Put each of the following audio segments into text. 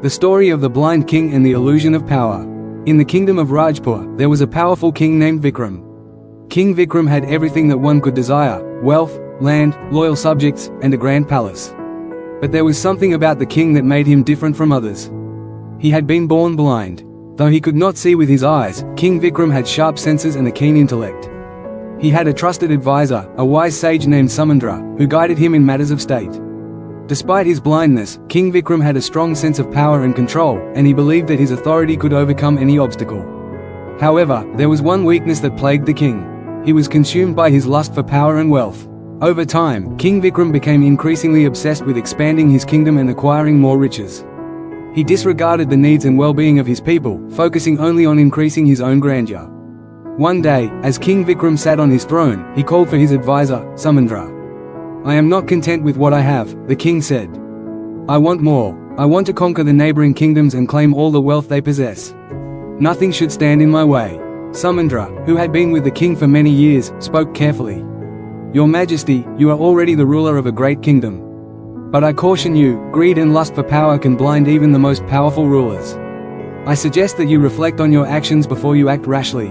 The story of the blind king and the illusion of power. In the kingdom of Rajpur, there was a powerful king named Vikram. King Vikram had everything that one could desire: wealth, land, loyal subjects, and a grand palace. But there was something about the king that made him different from others. He had been born blind. Though he could not see with his eyes, King Vikram had sharp senses and a keen intellect. He had a trusted advisor, a wise sage named Samandra, who guided him in matters of state. Despite his blindness, King Vikram had a strong sense of power and control, and he believed that his authority could overcome any obstacle. However, there was one weakness that plagued the king. He was consumed by his lust for power and wealth. Over time, King Vikram became increasingly obsessed with expanding his kingdom and acquiring more riches. He disregarded the needs and well-being of his people, focusing only on increasing his own grandeur. One day, as King Vikram sat on his throne, he called for his advisor, Samandra. "I am not content with what I have," the king said. "I want more. I want to conquer the neighboring kingdoms and claim all the wealth they possess. Nothing should stand in my way." Samandra, who had been with the king for many years, spoke carefully. "Your Majesty, you are already the ruler of a great kingdom. But I caution you, greed and lust for power can blind even the most powerful rulers. I suggest that you reflect on your actions before you act rashly."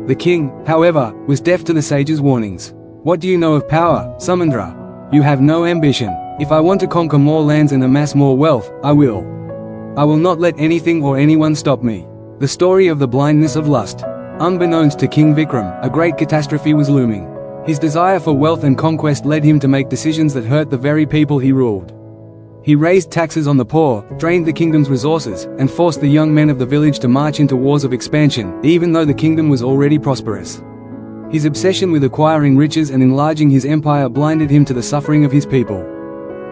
The king, however, was deaf to the sage's warnings. "What do you know of power, Samandra? You have no ambition. If I want to conquer more lands and amass more wealth, I will. I will not let anything or anyone stop me." The story of the blindness of lust. Unbeknownst to King Vikram, a great catastrophe was looming. His desire for wealth and conquest led him to make decisions that hurt the very people he ruled. He raised taxes on the poor, drained the kingdom's resources, and forced the young men of the village to march into wars of expansion, even though the kingdom was already prosperous. His obsession with acquiring riches and enlarging his empire blinded him to the suffering of his people.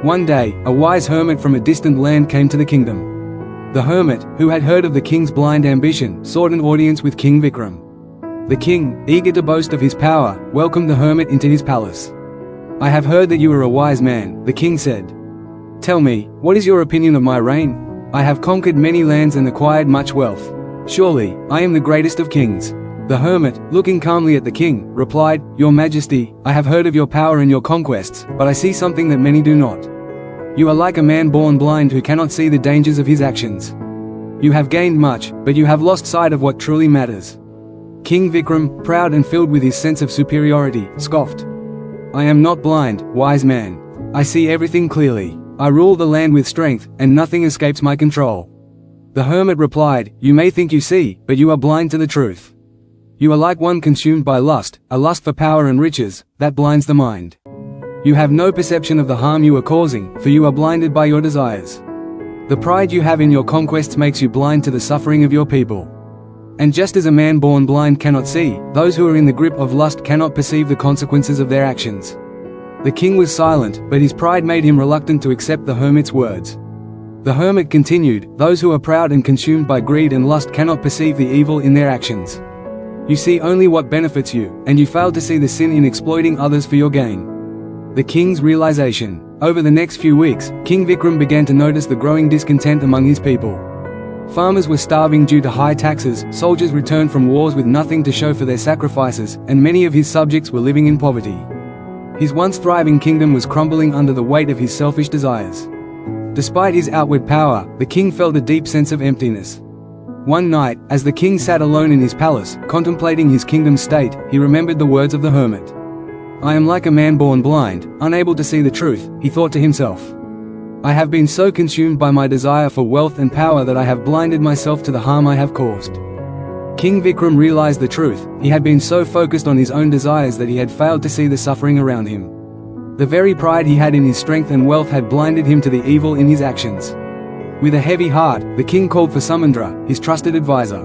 One day, a wise hermit from a distant land came to the kingdom. The hermit, who had heard of the king's blind ambition, sought an audience with King Vikram. The king, eager to boast of his power, welcomed the hermit into his palace. "I have heard that you are a wise man," the king said. "Tell me, what is your opinion of my reign? I have conquered many lands and acquired much wealth. Surely, I am the greatest of kings." The hermit, looking calmly at the king, replied, "Your Majesty, I have heard of your power and your conquests, but I see something that many do not. You are like a man born blind who cannot see the dangers of his actions. You have gained much, but you have lost sight of what truly matters." King Vikram, proud and filled with his sense of superiority, scoffed. "I am not blind, wise man. I see everything clearly. I rule the land with strength, and nothing escapes my control." The hermit replied, "You may think you see, but you are blind to the truth. You are like one consumed by lust, a lust for power and riches, that blinds the mind. You have no perception of the harm you are causing, for you are blinded by your desires. The pride you have in your conquests makes you blind to the suffering of your people. And just as a man born blind cannot see, those who are in the grip of lust cannot perceive the consequences of their actions." The king was silent, but his pride made him reluctant to accept the hermit's words. The hermit continued, "Those who are proud and consumed by greed and lust cannot perceive the evil in their actions. You see only what benefits you, and you fail to see the sin in exploiting others for your gain." The king's realization. Over the next few weeks, King Vikram began to notice the growing discontent among his people. Farmers were starving due to high taxes, soldiers returned from wars with nothing to show for their sacrifices, and many of his subjects were living in poverty. His once thriving kingdom was crumbling under the weight of his selfish desires. Despite his outward power, the king felt a deep sense of emptiness. One night, as the king sat alone in his palace, contemplating his kingdom's state, he remembered the words of the hermit. "I am like a man born blind, unable to see the truth," he thought to himself. "I have been so consumed by my desire for wealth and power that I have blinded myself to the harm I have caused." King Vikram realized the truth. He had been so focused on his own desires that he had failed to see the suffering around him. The very pride he had in his strength and wealth had blinded him to the evil in his actions. With a heavy heart, the king called for Samandra, his trusted advisor.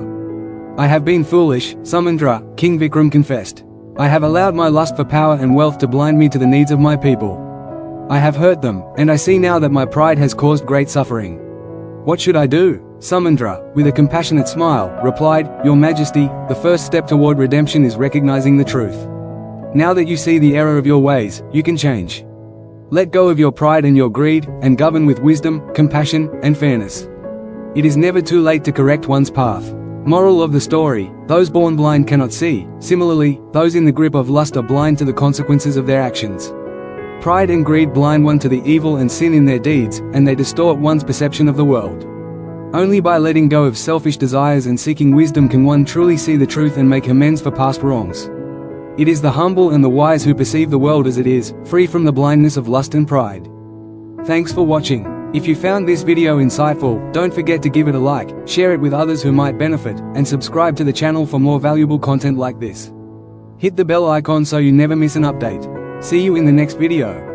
"I have been foolish, Samandra," King Vikram confessed. "I have allowed my lust for power and wealth to blind me to the needs of my people. I have hurt them, and I see now that my pride has caused great suffering. What should I do?" Samandra, with a compassionate smile, replied, "Your Majesty, the first step toward redemption is recognizing the truth. Now that you see the error of your ways, you can change. Let go of your pride and your greed, and govern with wisdom, compassion, and fairness. It is never too late to correct one's path." Moral of the story: those born blind cannot see. Similarly, those in the grip of lust are blind to the consequences of their actions. Pride and greed blind one to the evil and sin in their deeds, and they distort one's perception of the world. Only by letting go of selfish desires and seeking wisdom can one truly see the truth and make amends for past wrongs. It is the humble and the wise who perceive the world as it is, free from the blindness of lust and pride. Thanks for watching. If you found this video insightful, don't forget to give it a like, share it with others who might benefit, and subscribe to the channel for more valuable content like this. Hit the bell icon so you never miss an update. See you in the next video.